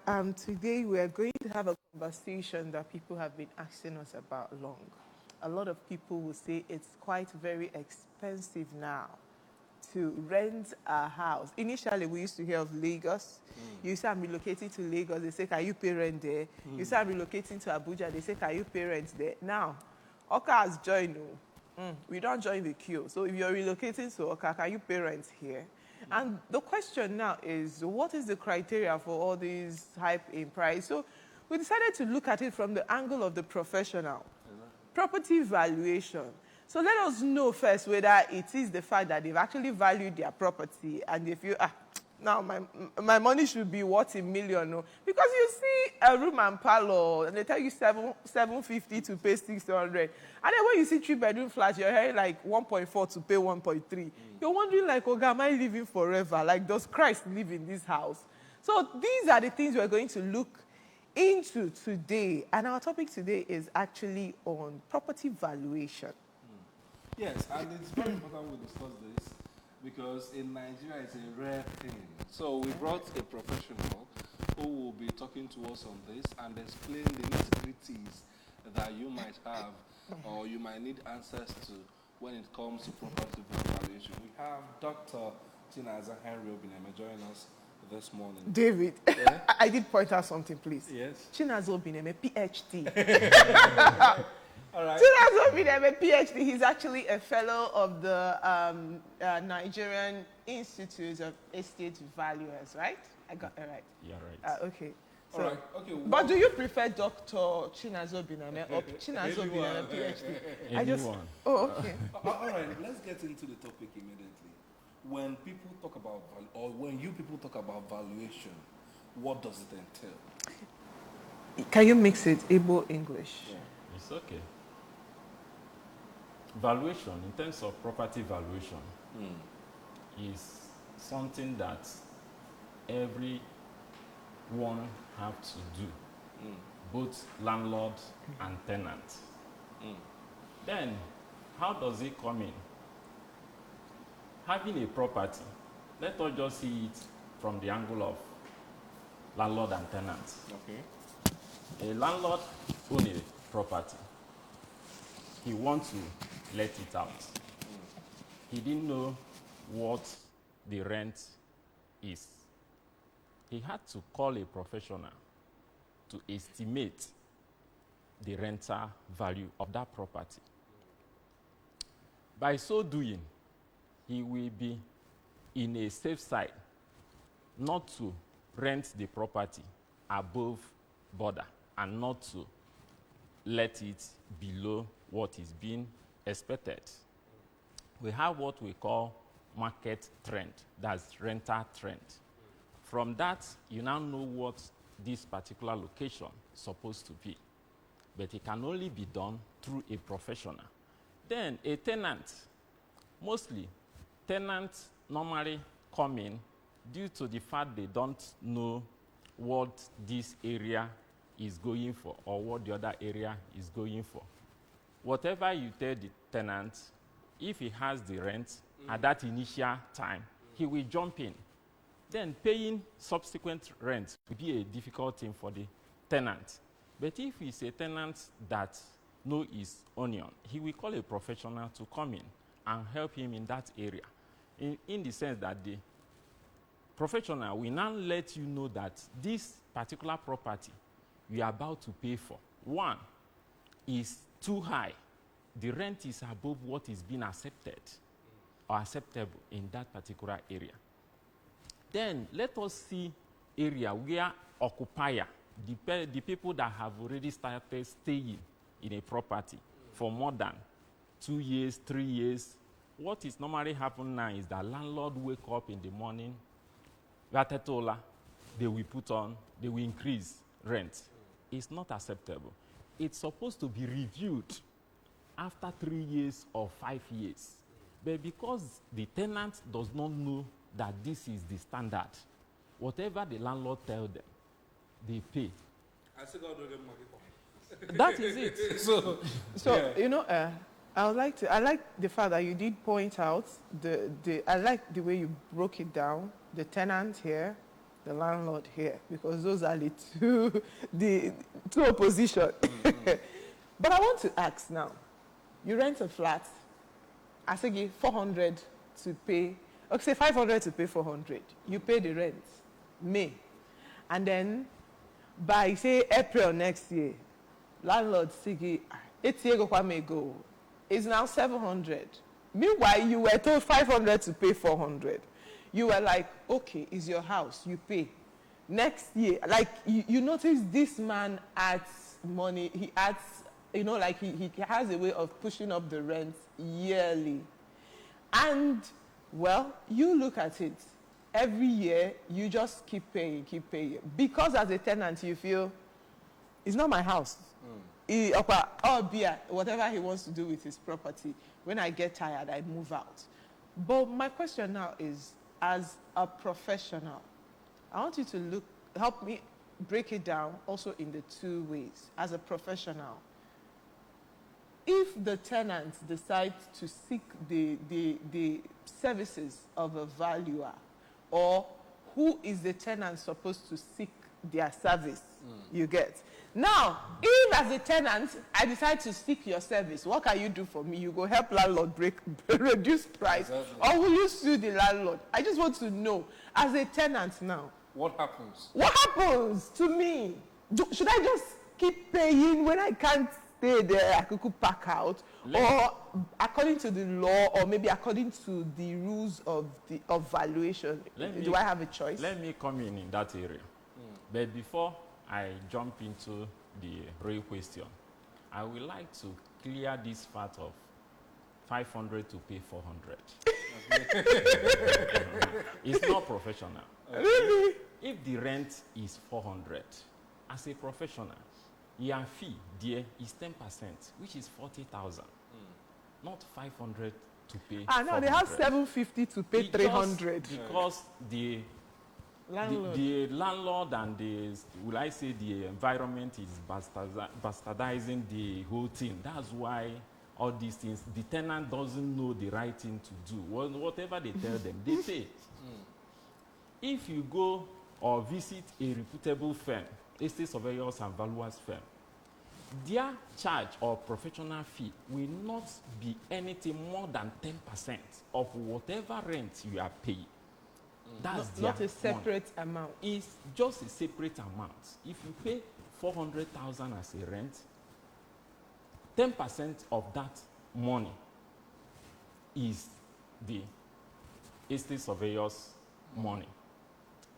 Today we are going to have a conversation that people have been asking us about long. A lot of people will say it's quite very expensive now to rent a house. Initially, we used to hear of Lagos. You say I'm relocating to Lagos. They say, can you pay rent there? You say I'm relocating to Abuja. They say, can you pay rent there? Now, Oka has joined. We don't join the queue. So if you're relocating to Oka, can you pay rent here? And the question now is, what is the criteria for all these hype in price? So we decided to look at it from the angle of the professional. Property valuation. So let us know first whether it is the fact that they've actually valued their property and they feel, now my money should be worth $1 million. No? Because you see a room and parlor and they tell you 750 to pay 600. And then when you see 3-bedroom flats, you're hearing like 1.4 to pay 1.3. You're wondering like, oh God, am I living forever? Like, does Christ live in this house? So these are the things we're going to look into today. And our topic today is actually on property valuation. Yes, and it's very important we discuss this because in Nigeria it's a rare thing. So we brought a professional who will be talking to us on this and explain the nitty-gritties that you might have or you might need answers to when it comes to property valuation. We have Dr. Chinaza Henry Obineme joining us this morning. David, yeah? I did point out something, please. Yes. Chinaza Obineme, PhD. All right. Chinaza Obineme, PhD. He's actually a fellow of the Nigerian Institute of Estate Valuers, right? I got it right. Yeah, right. Okay. So, all right. Okay. But do you prefer Dr. Chinaza Obineme or Chinaza Obineme, PhD? Anyone. Oh, okay. All right. Let's get into the topic immediately. When people talk about or when you people talk about valuation, what does it entail? Can you mix it Igbo English? Yeah. It's okay. Valuation, in terms of property valuation, is something that everyone have to do, both landlord and tenant. Then, how does it come in? Having a property, let us just see it from the angle of landlord and tenant. Okay. A landlord owns a property. He wants to let it out. He didn't know what the rent is. He had to call a professional to estimate the rental value of that property. By so doing, he will be in a safe side not to rent the property above border and not to let it below what is being expected. We have what we call market trend, that's rental trend. From that, you now know what this particular location is supposed to be. But it can only be done through a professional. Then a tenant, mostly tenants normally come in due to the fact they don't know what this area is going for or what the other area is going for. Whatever you tell the tenant, if he has the rent at that initial time, he will jump in. Then paying subsequent rent will be a difficult thing for the tenant. But if it's a tenant that knows his onion, he will call a professional to come in and help him in that area. In the sense that the professional will now let you know that this particular property you are about to pay for, one, is too high. The rent is above what is being accepted or acceptable in that particular area. Then let us see area where occupier, the people that have already started staying in a property for more than 2 years, 3 years. What is normally happening now is that landlord wake up in the morning, they will increase rent. It's not acceptable. It's supposed to be reviewed after 3 years or 5 years. But because the tenant does not know that this is the standard, whatever the landlord tells them, they pay. I still got to get money. That is it. So yeah. You know, I like the fact that you did point out I like the way you broke it down, the tenant here, the landlord here, because those are the two opposition. But I want to ask now, you rent a flat, I say give 400 to pay, okay, say 500 to pay 400. You pay the rent, May. And then by, say, April next year, landlord say, 8 years ago, it's now 700. Meanwhile, you were told 500 to pay 400. You were like, okay, it's your house, you pay. Next year, like, you notice this man adds money, he adds, you know, like he has a way of pushing up the rent yearly. And, well, you look at it, every year, you just keep paying. Because as a tenant, you feel, it's not my house. Whatever he wants to do with his property, when I get tired, I move out. But my question now is, as a professional, I want you to help me break it down also in the two ways. As a professional, if the tenant decides to seek the services of a valuer, or who is the tenant supposed to seek their service, you get? Now, if as a tenant, I decide to seek your service, what can you do for me? You go help landlord reduce price, exactly. Or will you sue the landlord? I just want to know, as a tenant now. What happens? What happens to me? Should I just keep paying when I can't stay there? I could pack out, or according to the law, or maybe according to the rules of valuation, do I have a choice? Let me come in that area. But before I jump into the real question, I would like to clear this part of 500 to pay 400. It's not professional. Really? If the rent is 400, as a professional, your fee there is 10%, which is 40,000. Not 500 to pay. No, they have 750 to pay 300. Because the landlord and the environment is bastardizing the whole thing. That's why all these things, the tenant doesn't know the right thing to do. Whatever they tell them, they pay. If you go or visit a reputable firm, estate surveyors and valuers firm, their charge or professional fee will not be anything more than 10% of whatever rent you are paying. That's not a separate amount. It's just a separate amount. If you pay 400,000 as a rent, 10% of that money is the estate surveyor's money.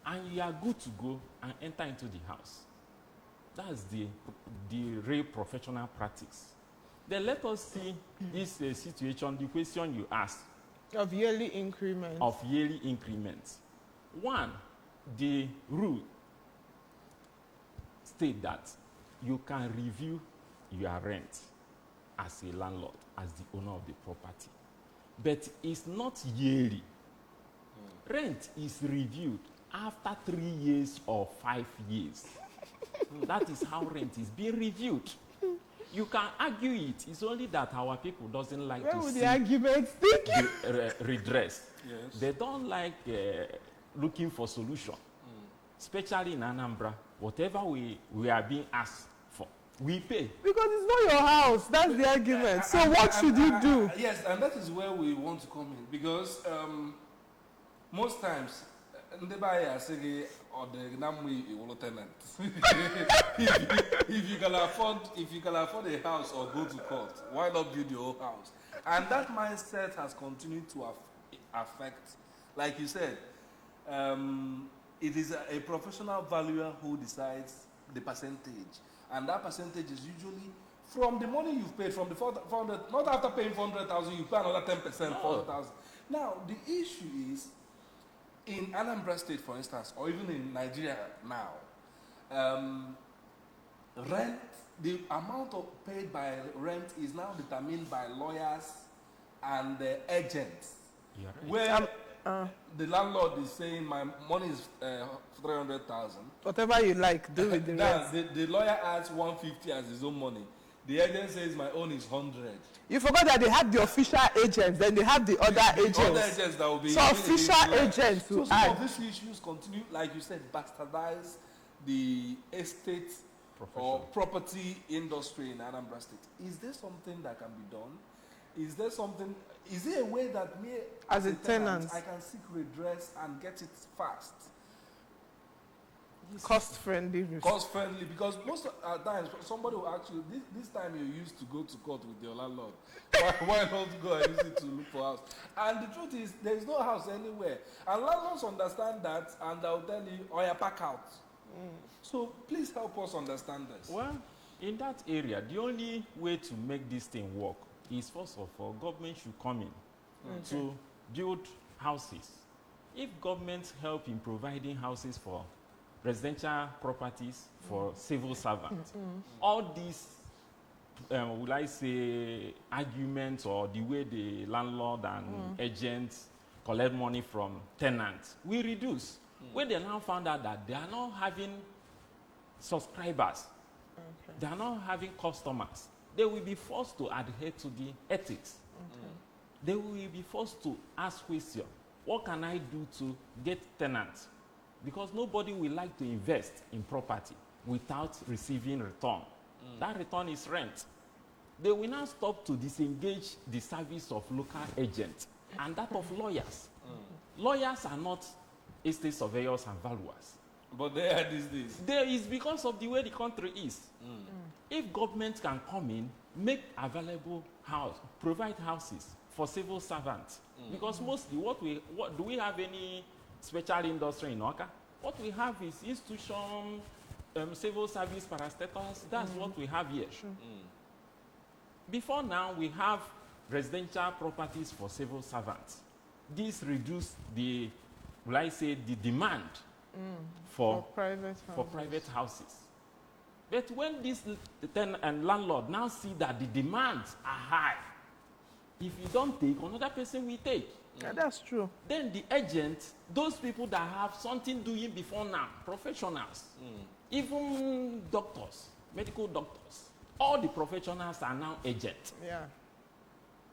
And you are good to go and enter into the house. That's the real professional practice. Then let us see this situation, the question you asked. Of yearly increments. Of yearly increments. One, the rule state that you can review your rent as a landlord, as the owner of the property. But it's not yearly. Rent is reviewed after 3 years or 5 years. That is how rent is being reviewed. You can argue it. It's only that our people doesn't like to see the arguments the redress. Yes. They don't like looking for solution. Especially in Anambra, whatever we are being asked for, we pay. Because it's not your house. That's the argument. So what should you do? Yes, and that is where we want to come in. Because most times, ndị buy a say or the namwe a tenant. If you can afford a house or go to court, why not build your own house? And that mindset has continued to affect, like you said, it is a professional valuer who decides the percentage, and that percentage is usually from the money you've paid, from the 400. Not after paying 400,000, you pay another 10%, 400,000. Now the issue is, in Anambra State, for instance, or even in Nigeria now, rent, the amount paid by rent is now determined by lawyers and agents. Right. Where the landlord is saying, my money is 300,000. Whatever you like, do with the rest. The lawyer adds 150 as his own money. The agent says my own is 100. You forgot that they have the official agents, then they have the other agents. Other agents that will be. So official agents so will some add. of these issues continue, like you said, bastardize the estate or property industry in Anambra State. Is there something that can be done? Is there a way that me As a tenant, I can seek redress and get it fast? Cost-friendly. Cost-friendly, because most times somebody will ask you, this time you used to go to court with your landlord. Why not go and use it to look for a house? And the truth is, there is no house anywhere. And landlords understand that, and they'll tell you, oh, yeah, pack out. So please help us understand this. Well, in that area, the only way to make this thing work is, first of all, government should come in to build houses. If government help in providing houses for residential properties for civil servants, all these, will I say, arguments or the way the landlord and agents collect money from tenants will reduce. When they now found out that they are not having subscribers, they are not having customers, they will be forced to adhere to the ethics. They will be forced to ask questions. What can I do to get tenants? Because nobody will like to invest in property without receiving return. That return is rent. They will now stop to disengage the service of local agents and that of lawyers. Lawyers are not estate surveyors and valuers. But they are these days. There is because of the way the country is. If government can come in, make available house, provide houses for civil servants. Because mostly what do we have any special industry in Oka? What we have is institution, civil service parastatals. That's what we have here. Before now, we have residential properties for civil servants. This reduced the, will I say, the demand for private houses. But when this tenant and landlord now see that the demands are high, if you don't take, another person will take. Yeah, that's true. Then the agents, those people that have something doing before now, professionals, even doctors, medical doctors, all the professionals are now agents. Yeah.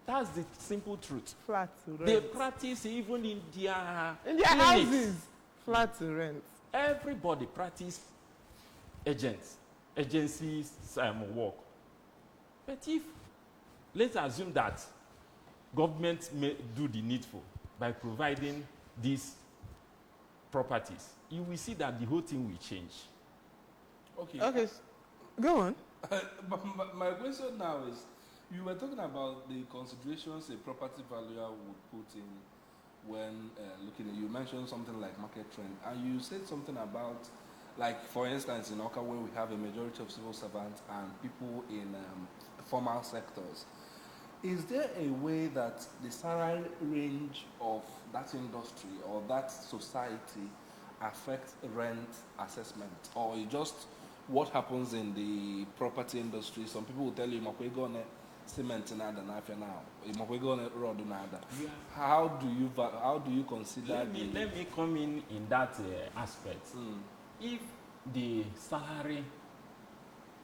That's the simple truth. Flat to rent. They practice even in their clinics. Houses. Flat to rent. Everybody practice agencies work. But if, let's assume that government may do the needful by providing these properties, you will see that the whole thing will change. Okay, go on. My question now is, you were talking about the considerations a property valuer would put in when looking at, you mentioned something like market trend, and you said something about, like, for instance, in Oka, where we have a majority of civil servants and people in formal sectors, is there a way that the salary range of that industry or that society affects rent assessment, or is just what happens in the property industry? Some people will tell you, cement nada na afia now. Road nada. How do you consider? Let me come in that aspect. If the salary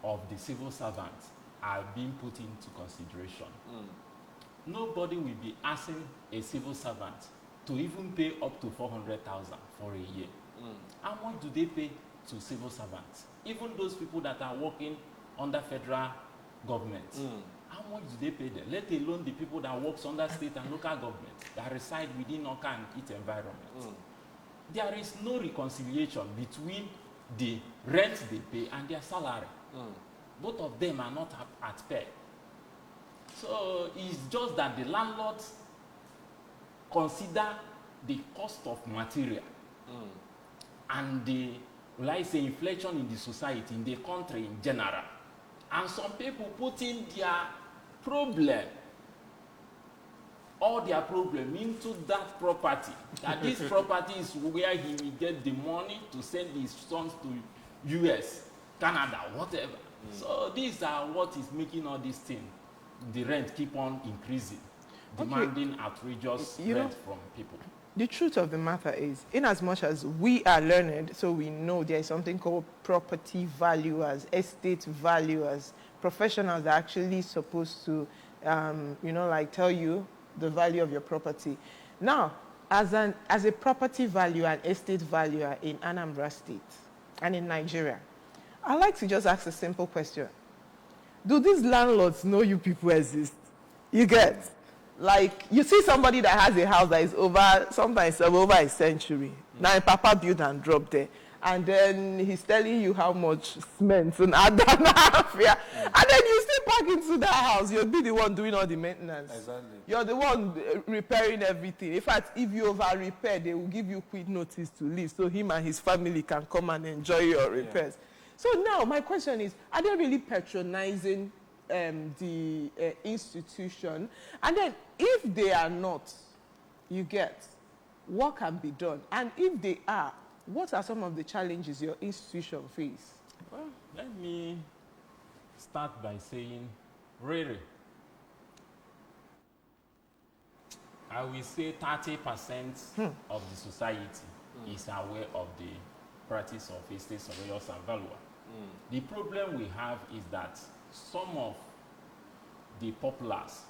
of the civil servants are being put into consideration, nobody will be asking a civil servant to even pay up to 400,000 for a year. How much do they pay to civil servants? Even those people that are working under federal government, how much do they pay them? Let alone the people that work under state and local government that reside within Oka and its environment. There is no reconciliation between the rent they pay and their salary. Both of them are not at pair. So it's just that the landlords consider the cost of material and the, will I say, inflation in the society, in the country in general. And some people put in their problem, all their problem into that property. That this property is where he will get the money to send his sons to US, Canada, whatever. So these are what is making all these things. The rent keep on increasing, demanding outrageous rent from people. The truth of the matter is, in as much as we are learned, so we know there is something called property valuers, estate valuers, professionals that are actually supposed to, like tell you the value of your property. Now, as a property valuer and estate valuer in Anambra State and in Nigeria, I like to just ask a simple question. Do these landlords know you people exist? You get? Like, you see somebody that has a house that is sometimes over a century. Now, a papa built and dropped there. And then he's telling you how much cement and add and then you still park into that house. You'll be the one doing all the maintenance. Exactly. You're the one repairing everything. In fact, if you over repair, they will give you quick notice to leave so him and his family can come and enjoy your repairs. Yeah. So now my question is, are they really patronizing the institution? And then if they are not, you get, what can be done? And if they are, what are some of the challenges your institution face? Well, let me start by saying, really, I will say 30% of the society is aware of the practice of estate surveyors and valuer. The problem we have is that some of the populace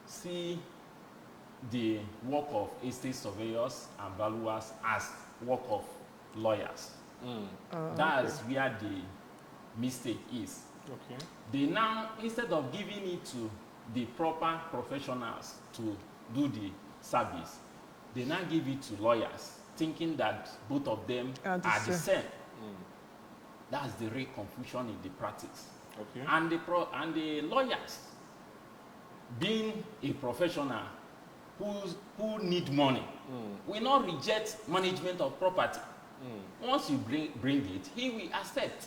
see the work of estate surveyors and valuers as work of lawyers. That's where the mistake is. Okay. They now, instead of giving it to the proper professionals to do the service, they now give it to lawyers, thinking that both of them are the same. That's the real confusion in the practice. Okay. And the lawyers, being a professional who need money, will not reject management of property. Once you bring it, he will accept.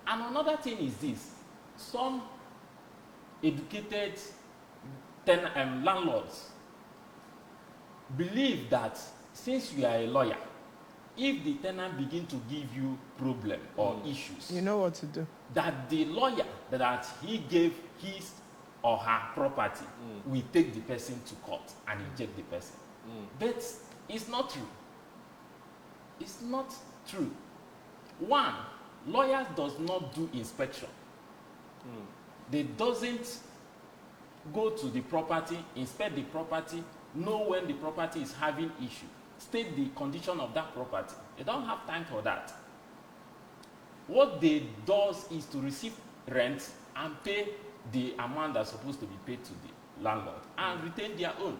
And another thing is this: some educated landlords believe that since you are a lawyer, if the tenant begin to give you problem or issues, you know what to do. That the lawyer that he gave his or her property will take the person to court and eject the person. But it's not true. It's not true. One, lawyers does not do inspection. They doesn't go to the property, inspect the property, know when the property is having issue, state the condition of that property. They don't have time for that. What they does is to receive rent and pay the amount that's supposed to be paid to the landlord and retain their own.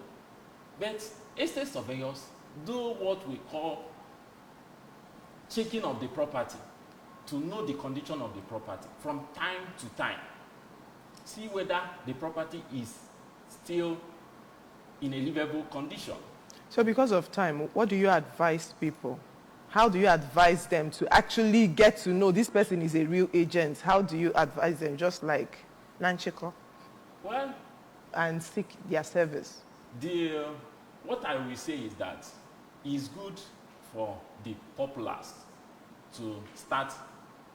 But estate surveyors do what we call checking of the property to know the condition of the property from time to time. See whether the property is still in a livable condition. So because of time, what do you advise people? How do you advise them to actually get to know this person is a real agent? How do you advise them, just like Nanchiko? Well, and seek their service. What I will say is that it's good for the populace to start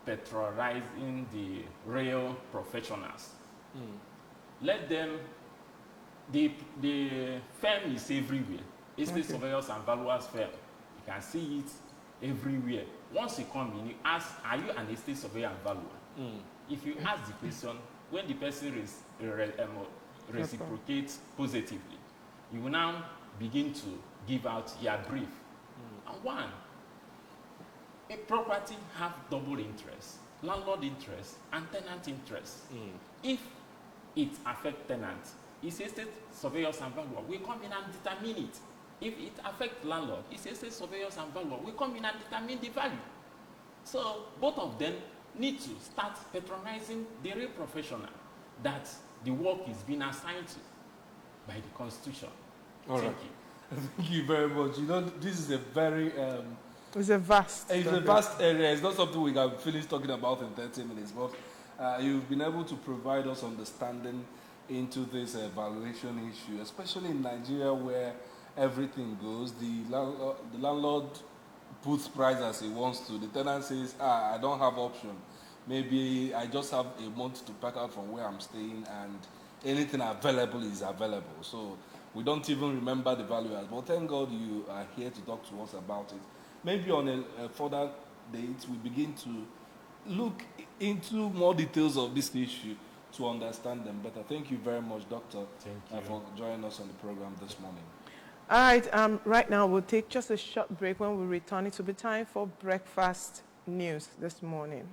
patronizing the real professionals. Let them, the firm is everywhere. Estate surveyors and valuers firm. You can see it everywhere. Once you come in, you ask, are you an estate surveyor and valuer? If you ask the question, when the person reciprocates positively, you will now begin to give out your brief. And one, a property have double interest, landlord interest and tenant interest. If it affects tenants, it's estate surveyors and valuer. We come in and determine it. If it affects landlord, it's estate surveyors and valuer. We come in and determine the value. So both of them need to start patronizing the real professional that the work is being assigned to by the Constitution. Thank you. Thank you very much. You know, this is a very it's a vast area. It's not something we can finish talking about in 30 minutes, but you've been able to provide us understanding into this valuation issue, especially in Nigeria where everything goes. The landlord puts price as he wants to. The tenant says, I don't have option. Maybe I just have a month to pack out from where I'm staying and anything available is available. So we don't even remember the valuers. But thank God you are here to talk to us about it. Maybe on a further date, we begin to look into more details of this issue to understand them better. Thank you very much, Doctor, Thank you. for joining us on the program this morning. All right, right now we'll take just a short break. When we return, it will be time for breakfast news this morning.